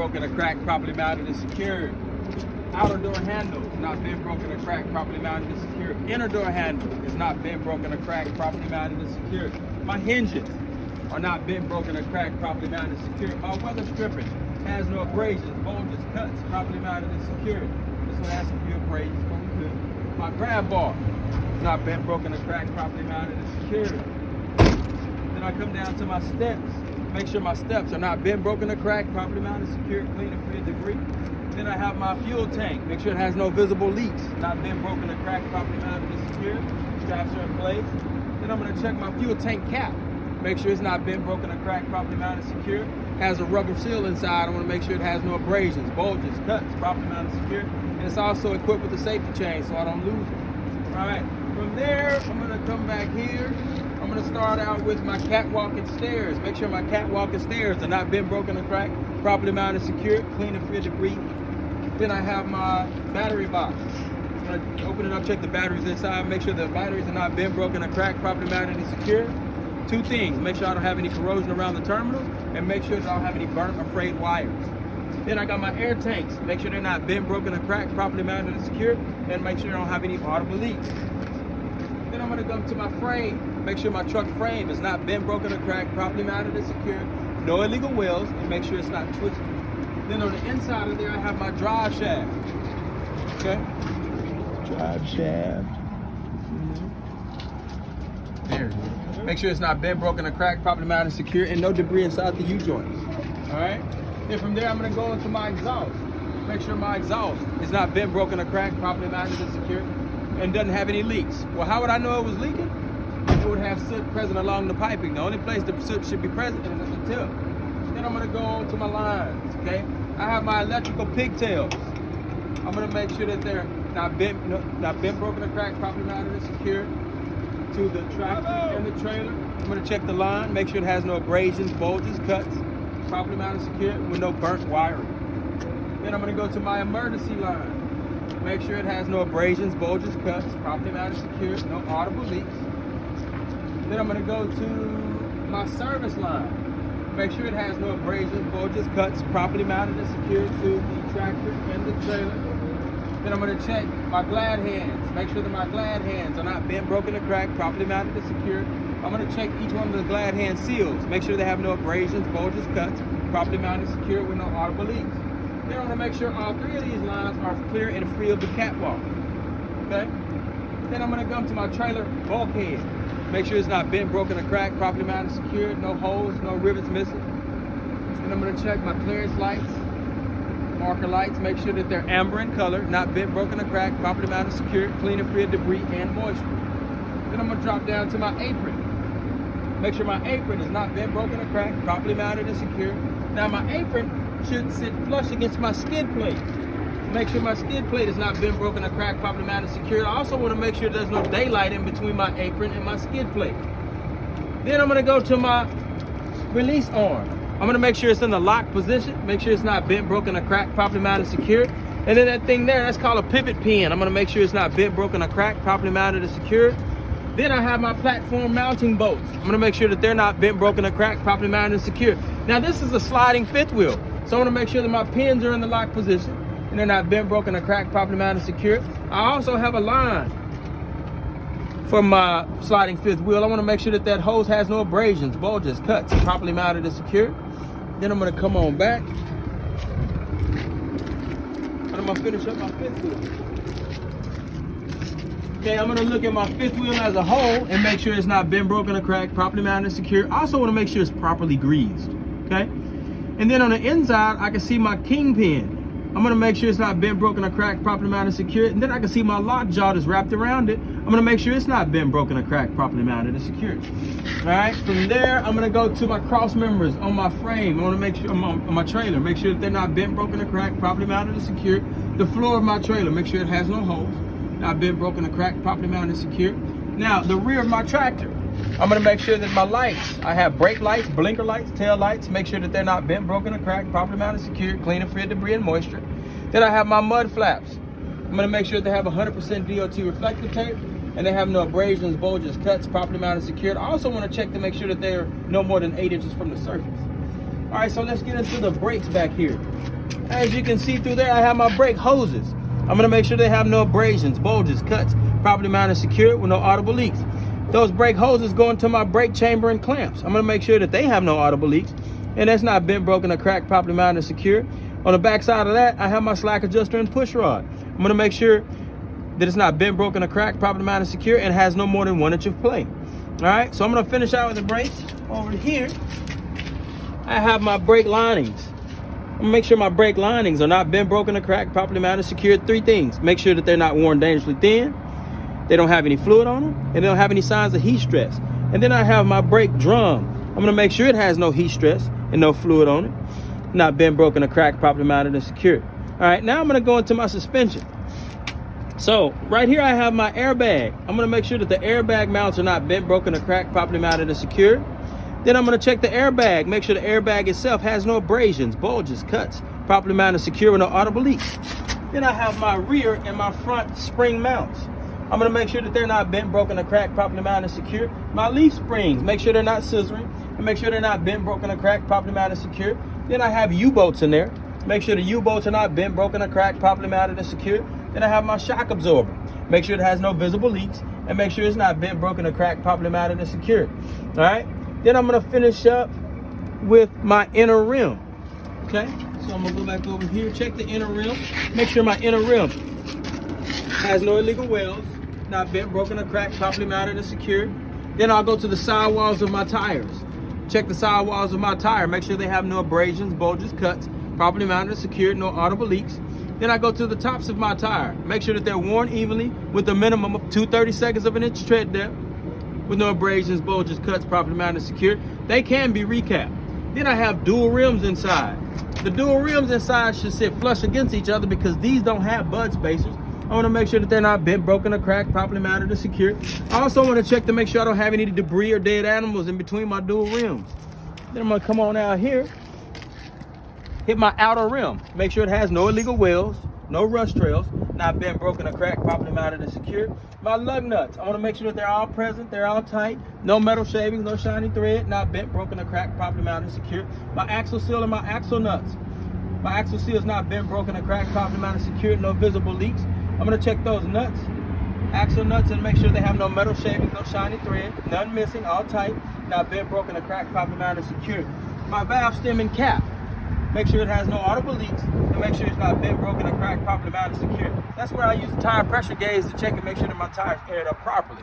broken or cracked, properly mounted and secured. Outer door handle is not been broken or cracked, properly mounted and secured. Inner door handle is not been broken or cracked, properly mounted and secured. My hinges are not been broken or cracked, properly mounted and secured. My weather stripping has no abrasions, bulges, cuts, properly mounted and secured. This one has a few abrasions, but we're good. My grab bar is not been broken or cracked, properly mounted and secured. Then I come down to my steps. Make sure my steps are not bent, broken, or cracked, properly mounted, secured, clean, and free of debris. Then I have my fuel tank. Make sure it has no visible leaks. Not bent, broken, or cracked, properly mounted and secured. Straps are in place. Then I'm going to check my fuel tank cap. Make sure it's not bent, broken, or cracked, properly mounted, secured. Has a rubber seal inside. I want to make sure it has no abrasions, bulges, cuts, properly mounted, secured. And it's also equipped with a safety chain so I don't lose it. All right. From there, I'm going to come back here. I'm going to start out with my catwalk and stairs. Make sure my catwalk and stairs are not bent, broken, or cracked, properly mounted, secured, clean and free of debris. Then I have my battery box. I'm going to open it up, check the batteries inside, make sure the batteries are not bent, broken, or cracked, properly mounted and secured. Two things, make sure I don't have any corrosion around the terminals, and make sure I don't have any burnt or frayed wires. Then I got my air tanks. Make sure they're not bent, broken, or cracked, properly mounted and secured, and make sure I don't have any audible leaks. Then I'm going to come to my frame. Make sure my truck frame is not bent, broken, or cracked, properly mounted and secured. No illegal wheels, and make sure it's not twisted. Then on the inside of there, I have my drive shaft. Okay? Drive shaft. There. Make sure it's not bent, broken, or cracked, properly mounted and secured, and no debris inside the U-joints. All right? Then from there, I'm going to go into my exhaust. Make sure my exhaust is not bent, broken, or cracked, properly mounted and secured, and doesn't have any leaks. Well, how would I know it was leaking? It would have soot present along the piping. The only place the soot should be present is at the tip. Then I'm going to go on to my lines, okay? I have my electrical pigtails. I'm going to make sure that they're not bent, broken, or cracked, properly mounted and secured to the tractor and the trailer. I'm going to check the line, make sure it has no abrasions, bulges, cuts, properly mounted and secured with no burnt wiring. Then I'm going to go to my emergency line. Make sure it has no abrasions, bulges, cuts, properly mounted, secured, no audible leaks. Then I'm going to go to my service line. Make sure it has no abrasions, bulges, cuts, properly mounted and secured to the tractor and the trailer. Then I'm going to check my glad hands. Make sure that my glad hands are not bent, broken, or cracked, properly mounted and secured. I'm going to check each one of the glad hand seals. Make sure they have no abrasions, bulges, cuts, properly mounted and secured with no audible leaks. Then I'm going to make sure all three of these lines are clear and free of the catwalk. Okay? Then I'm going to come to my trailer bulkhead. Make sure it's not bent, broken, or cracked, properly mounted, secured, no holes, no rivets missing. Then I'm going to check my clearance lights, marker lights. Make sure that they're amber in color, not bent, broken, or cracked, properly mounted, secured, clean and free of debris and moisture. Then I'm going to drop down to my apron. Make sure my apron is not bent, broken, or cracked, properly mounted and secured. Now my apron should sit flush against my skid plate. Make sure my skid plate is not bent, broken, or cracked, properly mounted, secured. I also want to make sure there's no daylight in between my apron and my skid plate. Then I'm going to go to my release arm. I'm going to make sure it's in the lock position. Make sure it's not bent, broken, or cracked, properly mounted, secured. And then that thing there, that's called a pivot pin. I'm going to make sure it's not bent, broken, or cracked, properly mounted, and secured. Then I have my platform mounting bolts. I'm going to make sure that they're not bent, broken, or cracked, properly mounted, and secured. Now this is a sliding fifth wheel. So I want to make sure that my pins are in the lock position and they're not bent, broken, or cracked, properly mounted, and secured. I also have a line for my sliding fifth wheel. I want to make sure that that hose has no abrasions, bulges, cuts, properly mounted and secured. Then I'm going to come on back and I'm going to finish up my fifth wheel. Okay, I'm going to look at my fifth wheel as a whole and make sure it's not bent, broken, or cracked, properly mounted and secured. I also want to make sure it's properly greased. Okay, and then on the inside I can see my kingpin. I'm going to make sure it's not bent, broken, or cracked, properly mounted, and secured. And then I can see my lock jaw that's wrapped around it. I'm going to make sure it's not bent, broken, or cracked, properly mounted, and secured. All right, from there, I'm going to go to my cross members on my frame. I want to make sure, on my trailer, make sure that they're not bent, broken, or cracked, properly mounted, and secured. The floor of my trailer, make sure it has no holes. Not bent, broken, or cracked, properly mounted, and secured. Now, the rear of my tractor, I'm going to make sure that my lights, I have brake lights, blinker lights, tail lights, make sure that they're not bent, broken, or cracked, properly mounted, secured, clean and free of debris and moisture. Then I have my mud flaps. I'm going to make sure they have 100% DOT reflective tape and they have no abrasions, bulges, cuts, properly mounted, secured. I also want to check to make sure that they're no more than 8 inches from the surface. All right, so let's get into the brakes back here. As you can see through there, I have my brake hoses. I'm gonna make sure they have no abrasions, bulges, cuts, properly mounted, secured with no audible leaks. Those brake hoses go into my brake chamber and clamps. I'm gonna make sure that they have no audible leaks and that's not bent, broken, or cracked, properly mounted, secured. On the back side of that, I have my slack adjuster and push rod. I'm gonna make sure that it's not bent, broken, or cracked, properly mounted, secure, and has no more than 1 inch of play. All right, so I'm gonna finish out with the brakes. Over here, I have my brake linings. I'm gonna make sure my brake linings are not bent, broken, or cracked, properly mounted, secured. 3 things. Make sure that they're not worn dangerously thin, they don't have any fluid on them, and they don't have any signs of heat stress. And then I have my brake drum. I'm gonna make sure it has no heat stress and no fluid on it, not bent, broken, or cracked, properly mounted, and secured. All right, now I'm gonna go into my suspension. So right here I have my airbag. I'm gonna make sure that the airbag mounts are not bent, broken, or cracked, properly mounted, and secured. Then I'm gonna check the airbag, make sure the airbag itself has no abrasions, bulges, cuts, properly mounted, secure, with no audible leaks. Then I have my rear and my front spring mounts. I'm gonna make sure that they're not bent, broken, or cracked, properly mounted, secure. My leaf springs, make sure they're not scissoring, and make sure they're not bent, broken, or cracked, properly mounted, secure. Then I have U-bolts in there. Make sure the U-bolts are not bent, broken, or cracked, properly mounted, and secure. Then I have my shock absorber. Make sure it has no visible leaks, and make sure it's not bent, broken, or cracked, properly mounted, and secure. All right. Then I'm gonna finish up with my inner rim. Okay. So I'm gonna go back over here, check the inner rim. Make sure my inner rim has no illegal welds, not bent, broken, or cracked, properly mounted, and secured. Then I'll go to the sidewalls of my tires. Check the sidewalls of my tire. Make sure they have no abrasions, bulges, cuts, properly mounted, and secured, no audible leaks. Then I go to the tops of my tire. Make sure that they're worn evenly with a minimum of 2/32 of an inch tread depth, with no abrasions, bulges, cuts, properly mounted, secured. They can be recapped. Then I have dual rims inside. The dual rims inside should sit flush against each other because these don't have bud spacers. I want to make sure that they're not bent, broken, or cracked, properly mounted, and secured. I also want to check to make sure I don't have any debris or dead animals in between my dual rims. Then I'm going to come on out here, hit my outer rim. Make sure it has no illegal welds, no rust trails, not bent, broken, or cracked, properly mounted, and secured. My lug nuts, I want to make sure that they're all present, they're all tight, no metal shavings, no shiny thread, not bent, broken, or cracked, properly mounted, and secured. My axle seal and my axle nuts. My axle seal is not bent, broken, or cracked, properly mounted, secured, no visible leaks. I'm going to check those nuts, axle nuts, and make sure they have no metal shavings, no shiny thread, none missing, all tight, not bent, broken, or cracked, properly mounted, and secured. My valve stem and cap. Make sure it has no audible leaks, and make sure it's not bent, broken, or cracked, properly mounted, secure. That's where I use the tire pressure gauge to check and make sure that my tires aired up properly.